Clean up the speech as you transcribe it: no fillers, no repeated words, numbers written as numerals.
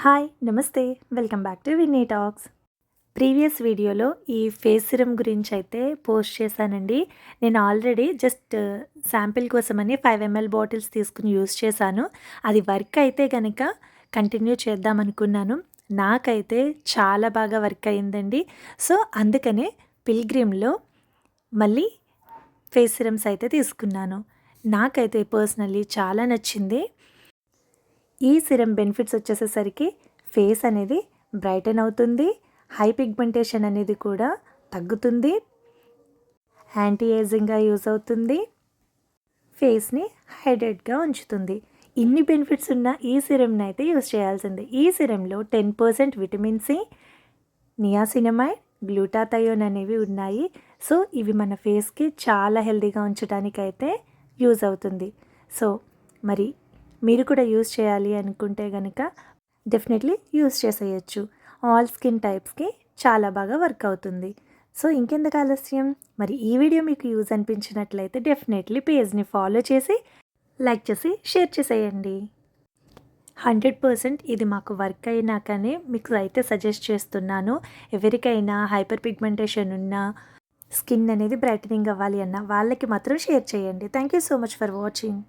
Hi నమస్తే welcome back to Vinny talks. Previous వీడియోలో ఈ ఫేస్ సిరమ్ గురించి అయితే పోస్ట్ చేశానండి. నేను ఆల్రెడీ జస్ట్ శాంపిల్ కోసమని 5 ml బాటిల్స్ తీసుకుని యూస్ చేశాను. అది వర్క్ అయితే కనుక కంటిన్యూ చేద్దాం అనుకున్నాను. నాకైతే చాలా బాగా వర్క్ అయిందండి. సో అందుకనే పిల్గ్రిమ్లో మళ్ళీ ఫేస్ సిరమ్స్ అయితే తీసుకున్నాను. నాకైతే పర్సనల్లీ చాలా నచ్చింది. ఈ సిరమ్ బెనిఫిట్స్ వచ్చేసేసరికి ఫేస్ అనేది బ్రైటన్ అవుతుంది, హై పిగ్మెంటేషన్ అనేది కూడా తగ్గుతుంది, యాంటీ ఏజింగ్గా యూజ్ అవుతుంది, ఫేస్ని హైడ్రేట్గా ఉంచుతుంది. ఇన్ని బెనిఫిట్స్ ఉన్న ఈ సిరమ్ని అయితే యూజ్ చేయాల్సిందే. ఈ సిరమ్లో 10% విటమిన్ సి, నియాసినమైడ్, గ్లూటాథయోన్ అనేవి ఉన్నాయి. సో ఇవి మన ఫేస్కి చాలా హెల్తీగా ఉంచడానికి అయితే యూజ్ అవుతుంది. సో మరి మీరు కూడా యూజ్ చేయాలి అనుకుంటే కనుక డెఫినెట్లీ యూజ్ చేసేయచ్చు. ఆల్ స్కిన్ టైప్స్కి చాలా బాగా వర్క్ అవుతుంది. సో ఇంకెందుకు ఆలస్యం, మరి ఈ వీడియో మీకు యూజ్ అనిపించినట్లయితే డెఫినెట్లీ పేజ్ని ఫాలో చేసి లైక్ చేసి షేర్ చేసేయండి. 100% ఇది మాకు వర్క్ అయినాకనే మీకు అయితే సజెస్ట్ చేస్తున్నాను. ఎవరికైనా హైపర్ పిగ్మెంటేషన్ ఉన్నా, స్కిన్ అనేది బ్రైటనింగ్ అవ్వాలి అన్న వాళ్ళకి మాత్రం షేర్ చేయండి. Thank you so much for watching.